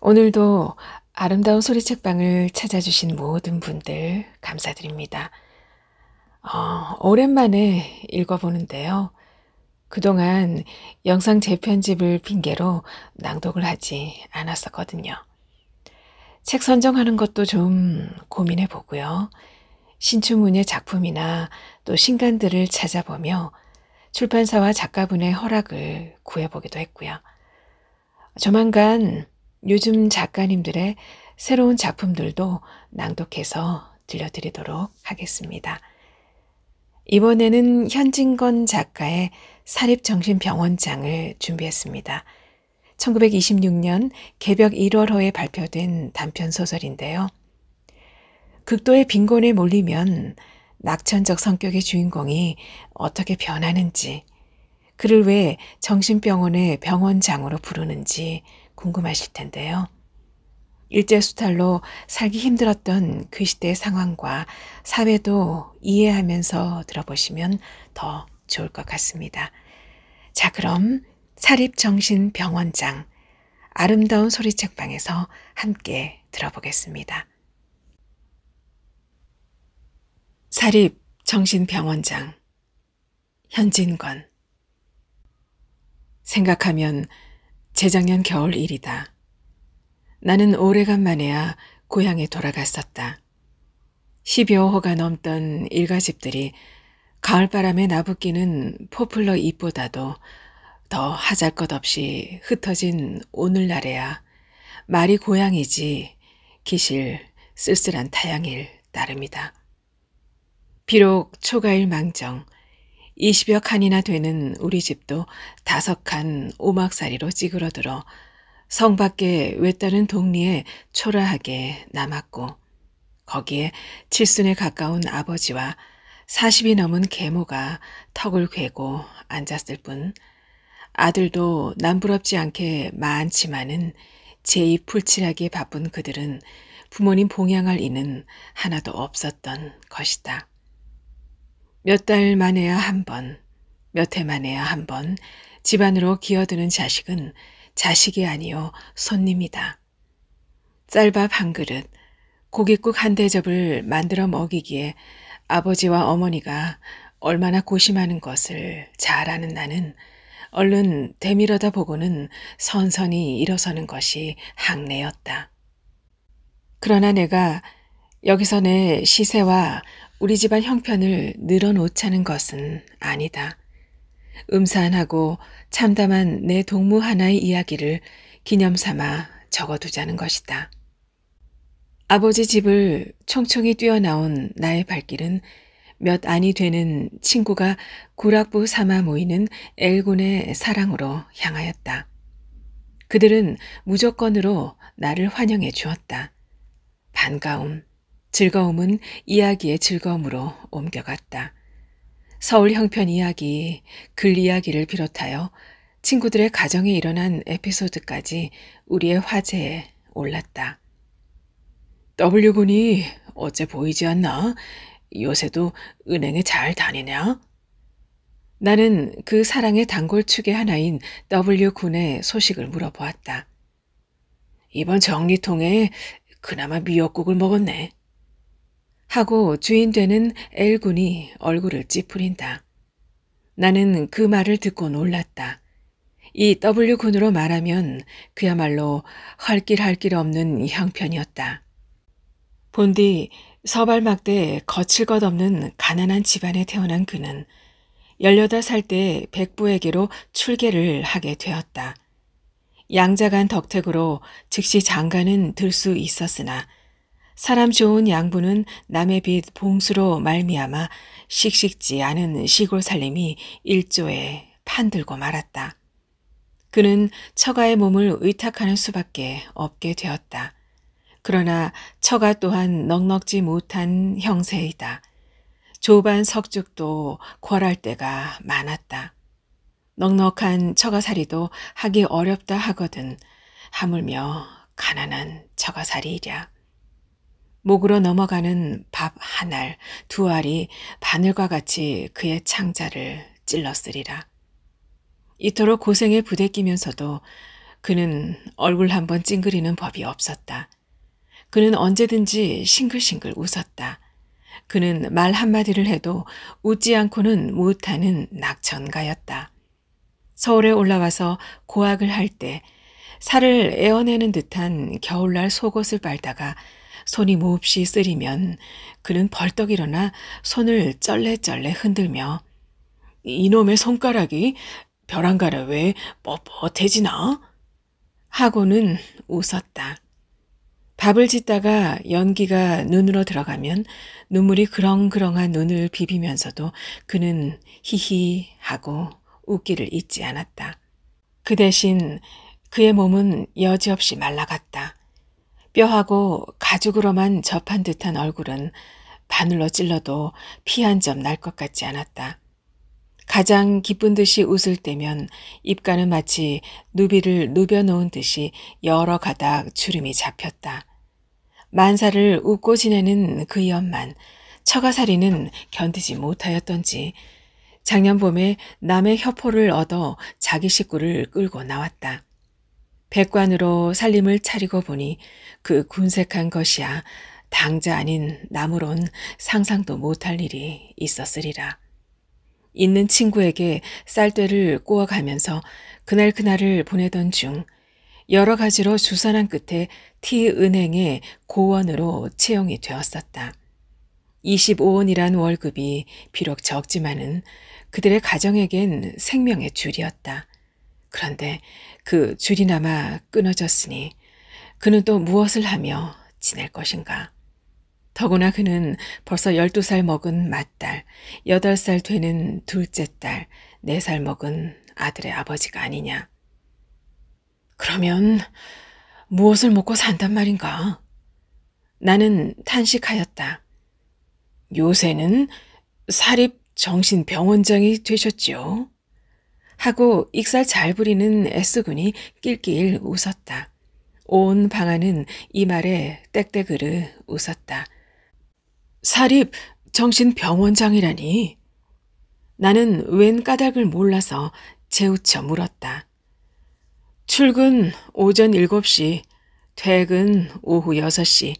오늘도 아름다운 소리책방을 찾아주신 모든 분들 감사드립니다. 오랜만에 읽어보는데요. 그동안 영상 재편집을 핑계로 낭독을 하지 않았었거든요. 책 선정하는 것도 좀 고민해 보고요. 신춘문예 작품이나 또 신간들을 찾아보며 출판사와 작가분의 허락을 구해보기도 했고요. 조만간 요즘 작가님들의 새로운 작품들도 낭독해서 들려드리도록 하겠습니다. 이번에는 현진건 작가의 사립정신병원장을 준비했습니다. 1926년 개벽 1월호에 발표된 단편소설인데요. 극도의 빈곤에 몰리면 낙천적 성격의 주인공이 어떻게 변하는지, 그를 왜 정신병원의 병원장으로 부르는지 궁금하실 텐데요. 일제수탈로 살기 힘들었던 그 시대의 상황과 사회도 이해하면서 들어보시면 더 좋을 것 같습니다. 자, 그럼 사립정신병원장 아름다운 소리책방에서 함께 들어보겠습니다. 사립정신병원장 현진건. 생각하면 재작년 겨울 일이다. 나는 오래간만에야 고향에 돌아갔었다. 10여 호가 넘던 일가집들이 가을바람에 나부끼는 포플러 잎보다도 더 하잘것없이 흩어진 오늘날에야 말이 고향이지 기실 쓸쓸한 타향일 따름이다. 비록 초가일 망정 20여 칸이나 되는 우리 집도 5칸 오막살이로 찌그러들어 성 밖에 외따른 동리에 초라하게 남았고, 거기에 칠순에 가까운 아버지와 40이 넘은 계모가 턱을 괴고 앉았을 뿐, 아들도 남부럽지 않게 많지만은 제입 풀칠하기에 바쁜 그들은 부모님 봉양할 이는 하나도 없었던 것이다. 몇 달 만에야 한 번, 몇 해 만에야 한 번 집안으로 기어드는 자식은 자식이 아니요 손님이다. 쌀밥 한 그릇, 고깃국 한 대접을 만들어 먹이기에 아버지와 어머니가 얼마나 고심하는 것을 잘 아는 나는 얼른 대밀어다 보고는 선선히 일어서는 것이 항례였다. 그러나 내가 여기서 내 시세와 우리 집안 형편을 늘어놓자는 것은 아니다. 음산하고 참담한 내 동무 하나의 이야기를 기념삼아 적어두자는 것이다. 아버지 집을 총총히 뛰어나온 나의 발길은 몇 안이 되는 친구가 구락부 삼아 모이는 L군의 사랑으로 향하였다. 그들은 무조건으로 나를 환영해 주었다. 반가움, 즐거움은 이야기의 즐거움으로 옮겨갔다. 서울 형편 이야기, 글 이야기를 비롯하여 친구들의 가정에 일어난 에피소드까지 우리의 화제에 올랐다. W군이 어째 보이지 않나? 요새도 은행에 잘 다니냐? 나는 그 사랑의 단골축의 하나인 W군의 소식을 물어보았다. 이번 정리통에 그나마 미역국을 먹었네. 하고 주인 되는 L군이 얼굴을 찌푸린다. 나는 그 말을 듣고 놀랐다. 이 W군으로 말하면 그야말로 할 길 없는 형편이었다. 본디 서발막대 거칠 것 없는 가난한 집안에 태어난 그는 18살 때 백부에게로 출계를 하게 되었다. 양자간 덕택으로 즉시 장가는 들 수 있었으나 사람 좋은 양부는 남의 빚 봉수로 말미암아 씩씩지 않은 시골 살림이 일조에 판들고 말았다. 그는 처가의 몸을 의탁하는 수밖에 없게 되었다. 그러나 처가 또한 넉넉지 못한 형세이다. 조반 석죽도 궐할 때가 많았다. 넉넉한 처가살이도 하기 어렵다 하거든 하물며 가난한 처가살이랴. 목으로 넘어가는 밥 한 알, 두 알이 바늘과 같이 그의 창자를 찔렀으리라. 이토록 고생에 부대끼면서도 그는 얼굴 한번 찡그리는 법이 없었다. 그는 언제든지 싱글싱글 웃었다. 그는 말 한마디를 해도 웃지 않고는 못하는 낙천가였다. 서울에 올라와서 고학을 할 때 살을 에어내는 듯한 겨울날 속옷을 빨다가 손이 몹시 쓰리면 그는 벌떡 일어나 손을 쩔레쩔레 흔들며 이놈의 손가락이 벼랑가래 왜 뻣뻣해지나? 하고는 웃었다. 밥을 짓다가 연기가 눈으로 들어가면 눈물이 그렁그렁한 눈을 비비면서도 그는 히히 하고 웃기를 잊지 않았다. 그 대신 그의 몸은 여지없이 말라갔다. 뼈하고 가죽으로만 접한 듯한 얼굴은 바늘로 찔러도 피 한 점 날 것 같지 않았다. 가장 기쁜 듯이 웃을 때면 입가는 마치 누비를 누벼놓은 듯이 여러 가닥 주름이 잡혔다. 만사를 웃고 지내는 그 연만 처가살이는 견디지 못하였던지 작년 봄에 남의 협호를 얻어 자기 식구를 끌고 나왔다. 백관으로 살림을 차리고 보니 그 군색한 것이야 당자 아닌 나무론 상상도 못할 일이 있었으리라. 있는 친구에게 쌀떼를 꼬아가면서 그날을 보내던 중 여러 가지로 주선한 끝에 T은행의 고원으로 채용이 되었었다. 25원이란 월급이 비록 적지만은 그들의 가정에겐 생명의 줄이었다. 그런데 그 줄이나마 끊어졌으니 그는 또 무엇을 하며 지낼 것인가. 더구나 그는 벌써 12살 먹은 맏딸, 8살 되는 둘째 딸, 4살 먹은 아들의 아버지가 아니냐. 그러면 무엇을 먹고 산단 말인가? 나는 탄식하였다. 요새는 사립 정신병원장이 되셨지요? 하고 익살 잘 부리는 S군이 낄낄 웃었다. 온 방안은 이 말에 땡땡으르 웃었다. 사립 정신병원장이라니. 나는 웬 까닭을 몰라서 재우쳐 물었다. 출근 오전 7시, 퇴근 오후 6시,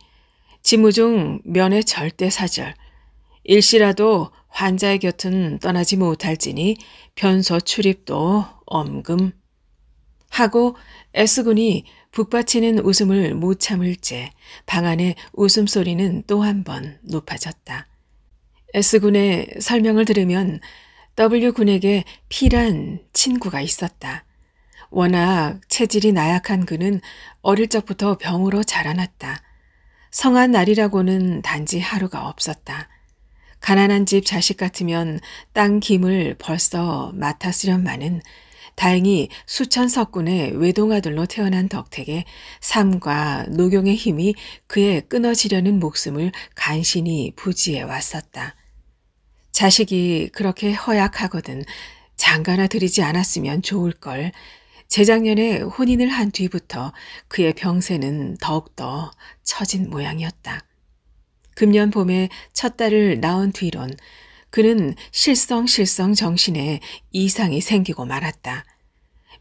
직무 중 면회 절대 사절, 일시라도 환자의 곁은 떠나지 못할지니 변소 출입도 엄금. 하고 S군이 북받치는 웃음을 못 참을 째 방 안의 웃음소리는 또 한 번 높아졌다. S군의 설명을 들으면 W군에게 P란 친구가 있었다. 워낙 체질이 나약한 그는 어릴 적부터 병으로 자라났다. 성한 날이라고는 단지 하루가 없었다. 가난한 집 자식 같으면 땅 김을 벌써 맡았으련마는 다행히 수천 석군의 외동아들로 태어난 덕택에 삶과 녹용의 힘이 그의 끊어지려는 목숨을 간신히 부지해 왔었다. 자식이 그렇게 허약하거든 장가나 들이지 않았으면 좋을걸. 재작년에 혼인을 한 뒤부터 그의 병세는 더욱더 처진 모양이었다. 금년 봄에 첫 딸을 낳은 뒤론 그는 실성 정신에 이상이 생기고 말았다.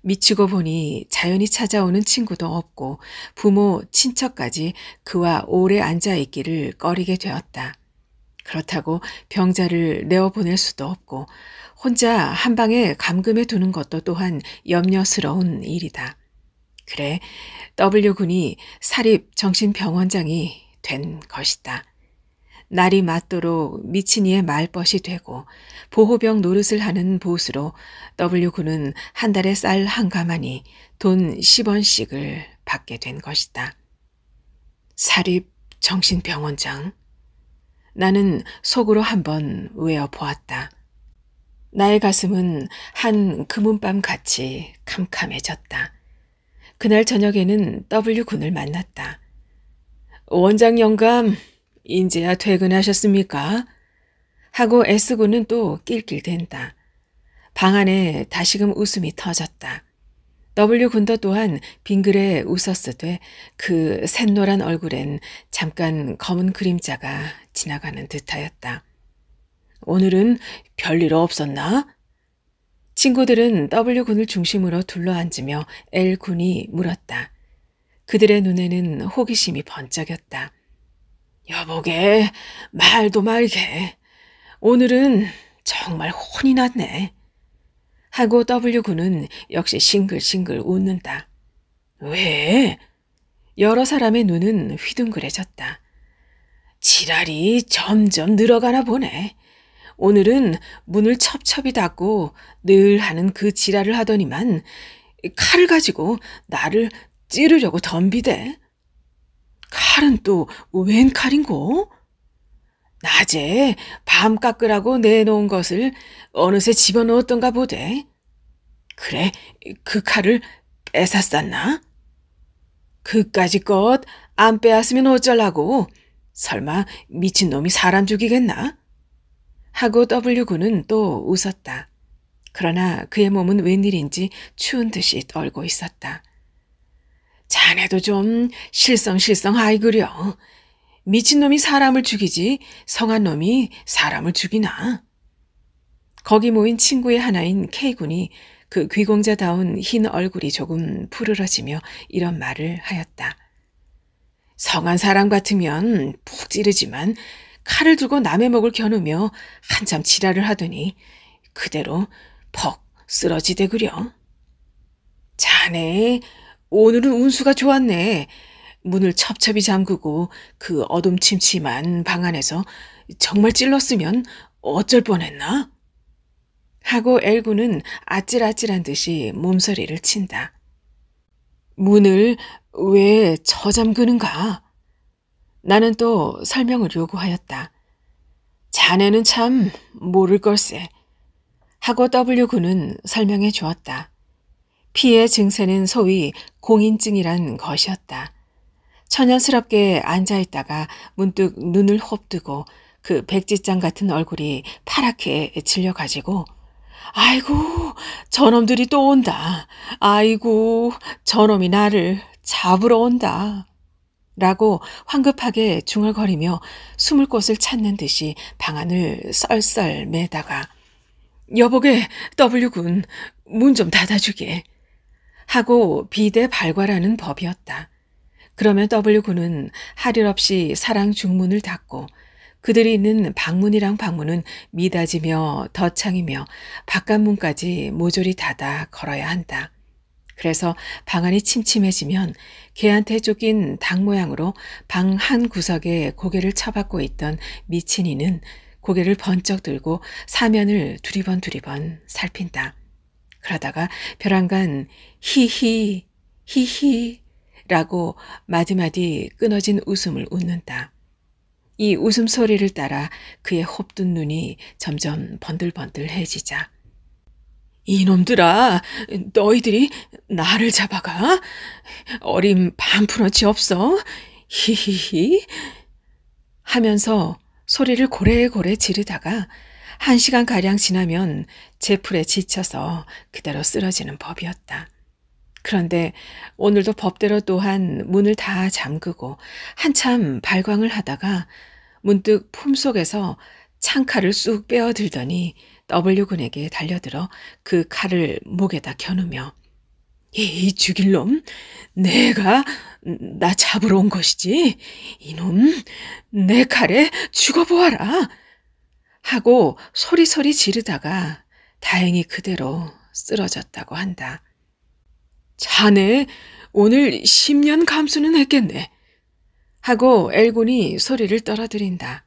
미치고 보니 자연히 찾아오는 친구도 없고 부모, 친척까지 그와 오래 앉아있기를 꺼리게 되었다. 그렇다고 병자를 내어보낼 수도 없고 혼자 한 방에 감금해 두는 것도 또한 염려스러운 일이다. 그래, W군이 사립정신병원장이 된 것이다. 날이 맞도록 미친 이의 말벗이 되고 보호병 노릇을 하는 보수로 W군은 한 달에 쌀 한 가마니 돈 10원씩을 받게 된 것이다. 사립정신병원장. 나는 속으로 한번 외어보았다. 나의 가슴은 한 금은밤 같이 캄캄해졌다. 그날 저녁에는 W군을 만났다. 원장 영감, 인제야 퇴근하셨습니까? 하고 S군은 또 낄낄댄다. 방 안에 다시금 웃음이 터졌다. W군도 또한 빙그레 웃었으되 그 샛노란 얼굴엔 잠깐 검은 그림자가 지나가는 듯하였다. 오늘은 별일 없었나? 친구들은 W군을 중심으로 둘러앉으며 L군이 물었다. 그들의 눈에는 호기심이 번쩍였다. 여보게, 말도 말게. 오늘은 정말 혼이 났네. 하고 W군은 역시 싱글싱글 웃는다. 왜? 여러 사람의 눈은 휘둥그레졌다. 지랄이 점점 늘어가나 보네. 오늘은 문을 첩첩이 닫고 늘 하는 그 지랄을 하더니만 칼을 가지고 나를 찌르려고 덤비대. 칼은 또 웬 칼인고? 낮에 밤 깎으라고 내놓은 것을 어느새 집어넣었던가 보대. 그래, 그 칼을 뺏었었나? 그까지 것 안 빼앗으면 어쩌려고? 설마 미친놈이 사람 죽이겠나? 하고 W군은 또 웃었다. 그러나 그의 몸은 웬일인지 추운 듯이 떨고 있었다. 자네도 좀 실성실성하이 그려. 미친놈이 사람을 죽이지 성한 놈이 사람을 죽이나. 거기 모인 친구의 하나인 K군이 그 귀공자다운 흰 얼굴이 조금 푸르러지며 이런 말을 하였다. 성한 사람 같으면 푹 찌르지만 칼을 들고 남의 목을 겨누며 한참 지랄을 하더니 그대로 퍽 쓰러지대 그려. 자네 오늘은 운수가 좋았네. 문을 첩첩이 잠그고 그 어둠침침한 방 안에서 정말 찔렀으면 어쩔 뻔했나? 하고 L군은 아찔아찔한 듯이 몸서리를 친다. 문을 왜 저잠그는가? 나는 또 설명을 요구하였다. 자네는 참 모를 걸세. 하고 W군은 설명해 주었다. 피의 증세는 소위 공인증이란 것이었다. 천연스럽게 앉아있다가 문득 눈을 홉뜨고 그 백지장 같은 얼굴이 파랗게 질려가지고 아이고 저놈들이 또 온다. 아이고 저놈이 나를 잡으러 온다. 라고 황급하게 중얼거리며 숨을 곳을 찾는 듯이 방안을 썰썰 매다가 여보게 W군 문 좀 닫아주게 하고 비대 발괄하는 법이었다. 그러면 W군은 할 일 없이 사랑 중문을 닫고 그들이 있는 방문이랑 방문은 미닫이며 덧창이며 바깥문까지 모조리 닫아 걸어야 한다. 그래서 방안이 침침해지면 개한테 쫓긴 닭 모양으로 방 한 구석에 고개를 쳐박고 있던 미친이는 고개를 번쩍 들고 사면을 두리번 살핀다. 그러다가 벼랑간 히히 히히 라고 마디마디 끊어진 웃음을 웃는다. 이 웃음소리를 따라 그의 홉든 눈이 점점 번들번들해지자 이놈들아, 너희들이 나를 잡아가? 어림 반푼어치 없어? 히히히 하면서 소리를 고래고래 지르다가 1시간가량 지나면 제풀에 지쳐서 그대로 쓰러지는 법이었다. 그런데 오늘도 법대로 또한 문을 다 잠그고 한참 발광을 하다가 문득 품속에서 창칼을 쑥 빼어들더니 W군에게 달려들어 그 칼을 목에다 겨누며 이 죽일 놈, 내가 나 잡으러 온 것이지. 이놈, 내 칼에 죽어보아라. 하고 소리소리 지르다가 다행히 그대로 쓰러졌다고 한다. 자네 오늘 10년 감수는 했겠네. 하고 L군이 소리를 떨어뜨린다.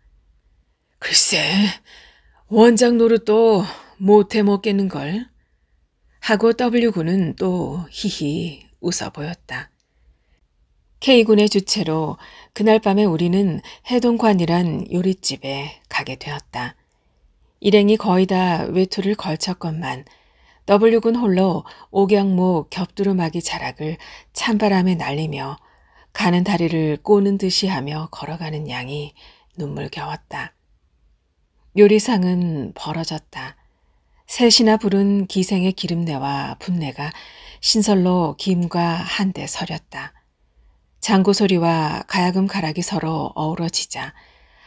글쎄, 원장 노릇도 못해 먹겠는걸. 하고 W군은 또 히히 웃어 보였다. K군의 주체로 그날 밤에 우리는 해동관이란 요릿집에 가게 되었다. 일행이 거의 다 외투를 걸쳤건만 W군 홀로 옥양목 겹두루마기 자락을 찬바람에 날리며 가는 다리를 꼬는 듯이 하며 걸어가는 양이 눈물겨웠다. 요리상은 벌어졌다. 셋이나 부른 기생의 기름내와 분내가 신설로 김과 한데 서렸다. 장구 소리와 가야금 가락이 서로 어우러지자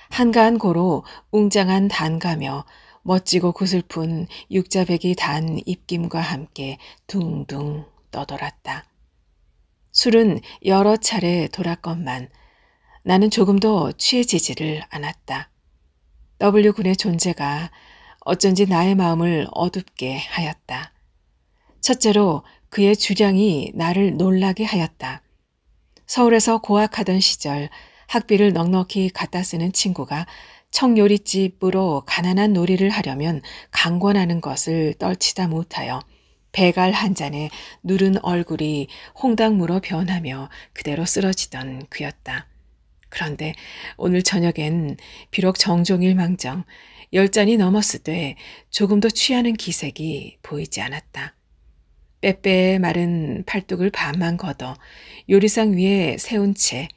한가한 고로 웅장한 단가며 멋지고 구슬픈 육자백이 단 입김과 함께 둥둥 떠돌았다. 술은 여러 차례 돌았건만 나는 조금도 취해지지를 않았다. W군의 존재가 어쩐지 나의 마음을 어둡게 하였다. 첫째로 그의 주량이 나를 놀라게 하였다. 서울에서 고학하던 시절 학비를 넉넉히 갖다 쓰는 친구가 청요리집으로 가난한 놀이를 하려면 강권하는 것을 떨치다 못하여 배갈 한 잔에 누른 얼굴이 홍당무로 변하며 그대로 쓰러지던 그였다. 그런데 오늘 저녁엔 비록 정종일망정 10잔이 넘었으되 조금도 취하는 기색이 보이지 않았다. 빼빼 마른 팔뚝을 반만 걷어 요리상 위에 세운 채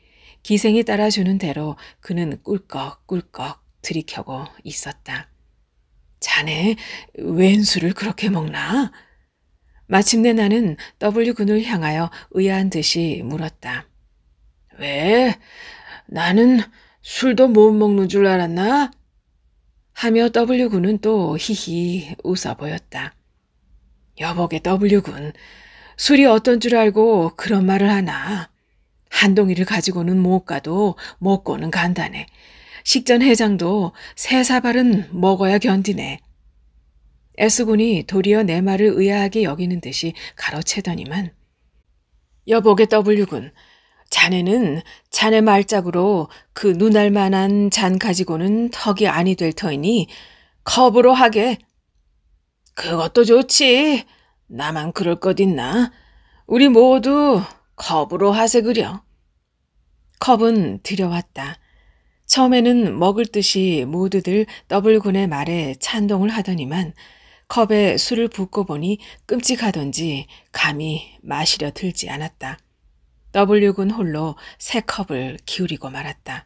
기생이 따라주는 대로 그는 꿀꺽꿀꺽 들이켜고 있었다. 자네 웬 술을 그렇게 먹나? 마침내 나는 W군을 향하여 의아한 듯이 물었다. 왜? 나는 술도 못 먹는 줄 알았나? 하며 W군은 또 히히 웃어 보였다. 여보게 W군, 술이 어떤 줄 알고 그런 말을 하나. 한 동이를 가지고는 못 가도 먹고는 간다네. 식전 해장도 3사발은 먹어야 견디네. S군이 도리어 내 말을 의아하게 여기는 듯이 가로채더니만 여보게 W군, 자네는 자네 말짝으로 그 눈알 만한 잔 가지고는 턱이 아니 될 터이니 컵으로 하게. 그것도 좋지. 나만 그럴 것 있나? 우리 모두 컵으로 하세 그려. 컵은 들여왔다. 처음에는 먹을 듯이 모두들 W군의 말에 찬동을 하더니만 컵에 술을 붓고 보니 끔찍하던지 감히 마시려 들지 않았다. W군 홀로 3컵을 기울이고 말았다.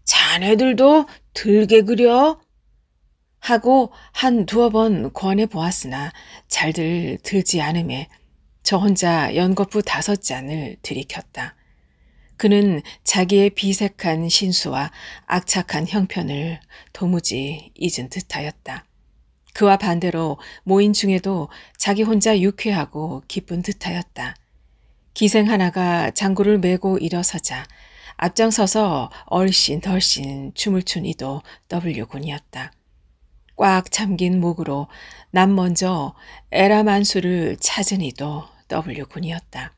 자네들도 들게 그려? 하고 한 2번 권해 보았으나 잘들 들지 않음에 저 혼자 연거푸 5잔을 들이켰다. 그는 자기의 비색한 신수와 악착한 형편을 도무지 잊은 듯하였다. 그와 반대로 모인 중에도 자기 혼자 유쾌하고 기쁜 듯하였다. 기생 하나가 장구를 메고 일어서자 앞장서서 얼씬덜씬 춤을 춘 이도 W군이었다. 꽉 잠긴 목으로 남 먼저 에라만수를 찾은 이도 W군이었다.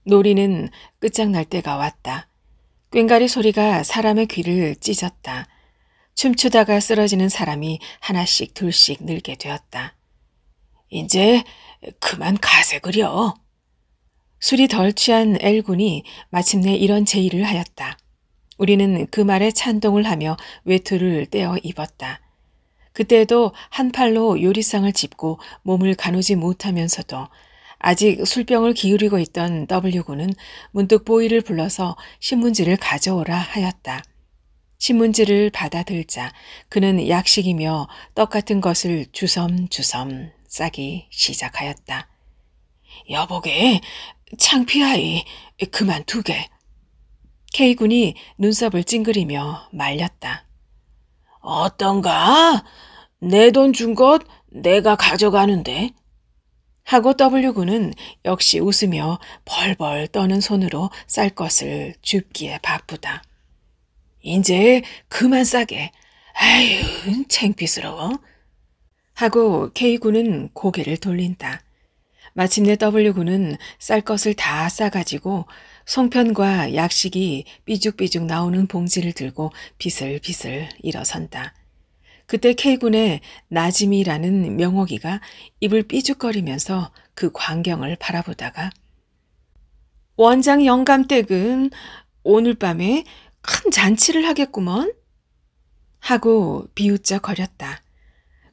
놀이는 끝장날 때가 왔다. 꽹가리 소리가 사람의 귀를 찢었다. 춤추다가 쓰러지는 사람이 하나씩 둘씩 늘게 되었다. 이제 그만 가세 그려. 술이 덜 취한 L군이 마침내 이런 제의를 하였다. 우리는 그 말에 찬동을 하며 외투를 떼어 입었다. 그때도 한 팔로 요리상을 짚고 몸을 가누지 못하면서도 아직 술병을 기울이고 있던 W군은 문득 보이를 불러서 신문지를 가져오라 하였다. 신문지를 받아들자 그는 약식이며 떡 같은 것을 주섬주섬 싸기 시작하였다. 여보게 창피하이 그만두게. K군이 눈썹을 찡그리며 말렸다. 어떤가? 내 돈 준 것 내가 가져가는데. 하고 W군은 역시 웃으며 벌벌 떠는 손으로 쌀 것을 줍기에 바쁘다. 이제 그만 싸게. 아유, 창피스러워. 하고 K군은 고개를 돌린다. 마침내 W군은 쌀 것을 다 싸가지고 송편과 약식이 삐죽삐죽 나오는 봉지를 들고 비슬비슬 일어선다. 그때 K군의 나짐이라는 명옥이가 입을 삐죽거리면서 그 광경을 바라보다가 원장 영감댁은 오늘 밤에 큰 잔치를 하겠구먼 하고 비웃적거렸다.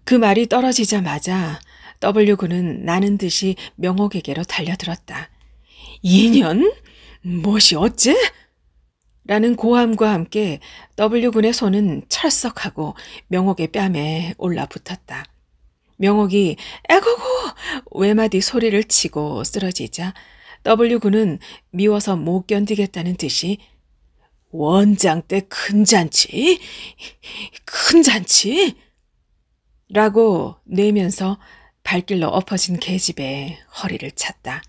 그 말이 떨어지자마자 W군은 나는 듯이 명옥에게로 달려들었다. 인연? 무엇이 어째? 라는 고함과 함께 W군의 손은 철썩하고 명옥의 뺨에 올라붙었다. 명옥이 에고고 외마디 소리를 치고 쓰러지자 W군은 미워서 못 견디겠다는 듯이 원장 때 큰 잔치? 큰 잔치? 라고 내면서 발길로 엎어진 계집애 허리를 찼다.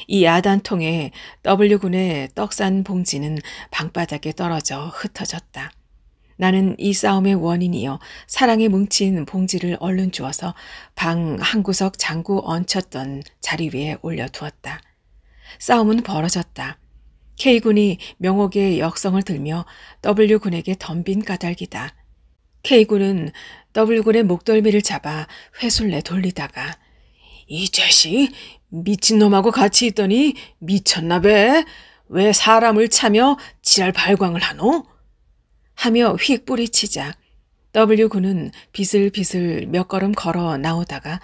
이 야단통에 W군의 떡 싼 봉지는 방바닥에 떨어져 흩어졌다. 나는 이 싸움의 원인이요 사랑에 뭉친 봉지를 얼른 주워서 방 한구석 장구 얹혔던 자리 위에 올려두었다. 싸움은 벌어졌다. K군이 명옥의 역성을 들며 W군에게 덤빈 까닭이다. K군은 W군의 목덜미를 잡아 회술내 돌리다가 이 자식 미친놈하고 같이 있더니 미쳤나 배? 왜 사람을 차며 지랄 발광을 하노? 하며 휙 뿌리치자 W군은 비슬비슬 몇 걸음 걸어 나오다가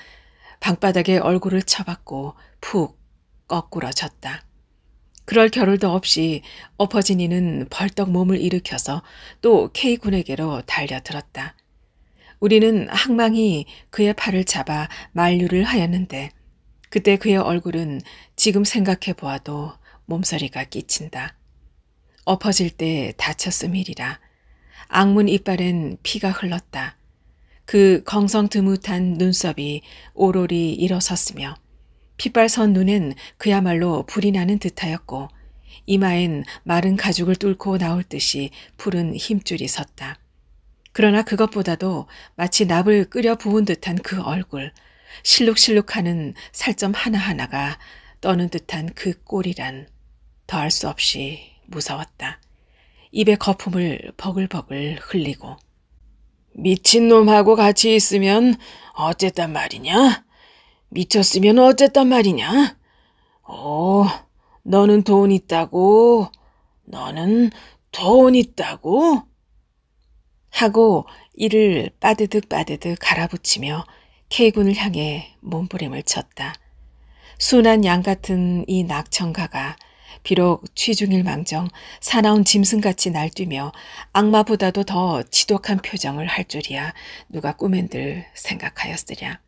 방바닥에 얼굴을 쳐박고 푹 거꾸러졌다. 그럴 겨를도 없이 엎어진 이는 벌떡 몸을 일으켜서 또 K군에게로 달려들었다. 우리는 항망이 그의 팔을 잡아 만류를 하였는데 그때 그의 얼굴은 지금 생각해 보아도 몸서리가 끼친다. 엎어질 때 다쳤음이리라. 악문 이빨엔 피가 흘렀다. 그 경성드뭇한 눈썹이 오로리 일어섰으며 핏발선 눈엔 그야말로 불이 나는 듯하였고 이마엔 마른 가죽을 뚫고 나올 듯이 푸른 힘줄이 섰다. 그러나 그것보다도 마치 납을 끓여 부은 듯한 그 얼굴, 실룩실룩하는 살점 하나하나가 떠는 듯한 그 꼴이란 더할 수 없이 무서웠다. 입에 거품을 버글버글 흘리고 미친놈하고 같이 있으면 어쨌단 말이냐? 미쳤으면 어쨌단 말이냐? 오, 너는 돈 있다고? 너는 돈 있다고? 하고 이를 빠드득 갈아붙이며 K군을 향해 몸부림을 쳤다. 순한 양 같은 이 낙천가가 비록 취중일망정 사나운 짐승같이 날뛰며 악마보다도 더 지독한 표정을 할 줄이야 누가 꿈엔들 생각하였으랴.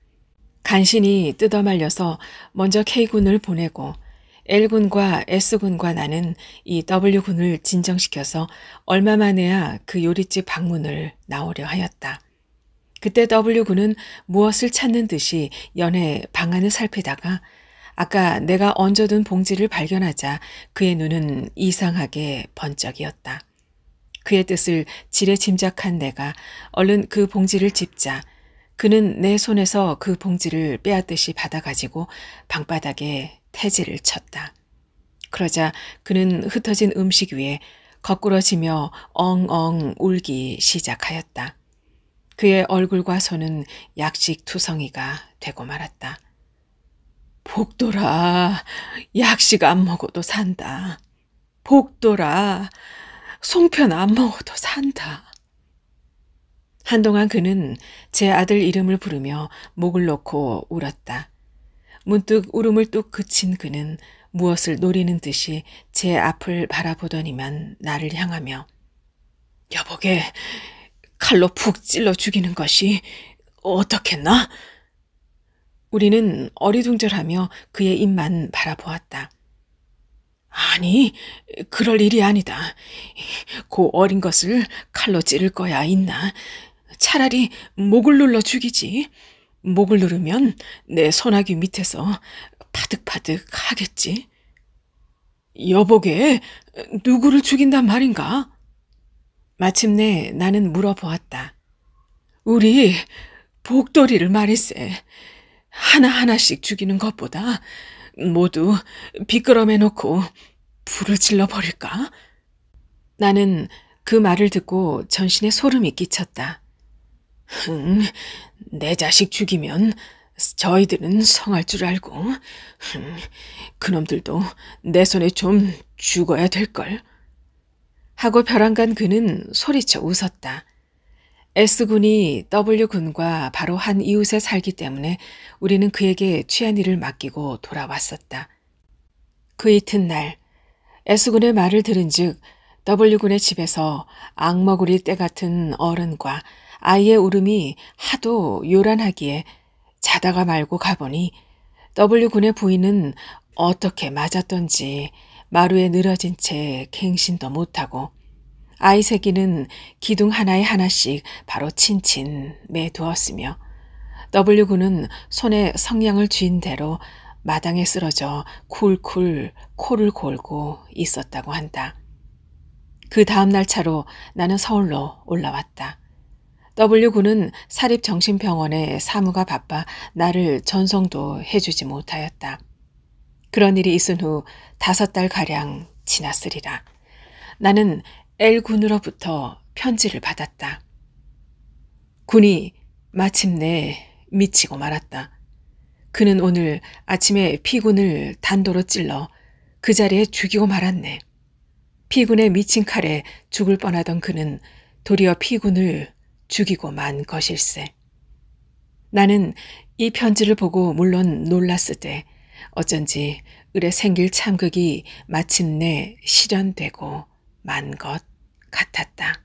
간신히 뜯어말려서 먼저 K군을 보내고 L군과 S군과 나는 이 W군을 진정시켜서 얼마 만에야 그 요릿집 방문을 나오려 하였다. 그때 W군은 무엇을 찾는 듯이 연해 방안을 살피다가 아까 내가 얹어둔 봉지를 발견하자 그의 눈은 이상하게 번쩍이었다. 그의 뜻을 지레 짐작한 내가 얼른 그 봉지를 집자 그는 내 손에서 그 봉지를 빼앗듯이 받아가지고 방바닥에 태지를 쳤다. 그러자 그는 흩어진 음식 위에 거꾸러지며 엉엉 울기 시작하였다. 그의 얼굴과 손은 약식투성이가 되고 말았다. 복돌아, 약식 안 먹어도 산다. 복돌아, 송편 안 먹어도 산다. 한동안 그는 제 아들 이름을 부르며 목을 놓고 울었다. 문득 울음을 뚝 그친 그는 무엇을 노리는 듯이 제 앞을 바라보더니만 나를 향하며 여보게 칼로 푹 찔러 죽이는 것이 어떻겠나? 우리는 어리둥절하며 그의 입만 바라보았다. 아니, 그럴 일이 아니다. 그 어린 것을 칼로 찌를 거야 있나. 차라리 목을 눌러 죽이지. 목을 누르면 내 소나기 밑에서 파득파득 하겠지. 여보게 누구를 죽인단 말인가? 마침내 나는 물어보았다. 우리 복돌이를 말일세. 하나하나씩 죽이는 것보다 모두 비끄럼해 놓고 불을 질러버릴까? 나는 그 말을 듣고 전신에 소름이 끼쳤다. 내 자식 죽이면 저희들은 성할 줄 알고 그놈들도 내 손에 좀 죽어야 될걸. 하고 벼랑간 그는 소리쳐 웃었다. S군이 W군과 바로 한 이웃에 살기 때문에 우리는 그에게 취한 일을 맡기고 돌아왔었다. 그 이튿날 S군의 말을 들은즉 W군의 집에서 악머구리 때 같은 어른과 아이의 울음이 하도 요란하기에 자다가 말고 가보니 W군의 부인은 어떻게 맞았던지 마루에 늘어진 채 갱신도 못하고 아이 새끼는 기둥 하나에 하나씩 바로 친친 매두었으며 W군은 손에 성냥을 쥔 대로 마당에 쓰러져 쿨쿨 코를 골고 있었다고 한다. 그 다음날 차로 나는 서울로 올라왔다. W군은 사립정신병원에 사무가 바빠 나를 전송도 해주지 못하였다. 그런 일이 있은 후 5달가량 지났으리라. 나는 L군으로부터 편지를 받았다. 군이 마침내 미치고 말았다. 그는 오늘 아침에 P군을 단도로 찔러 그 자리에 죽이고 말았네. P군의 미친 칼에 죽을 뻔하던 그는 도리어 P군을 죽이고 만 것일세. 나는 이 편지를 보고 물론 놀랐으되 어쩐지 을에 생길 참극이 마침내 실현되고 만 것 같았다.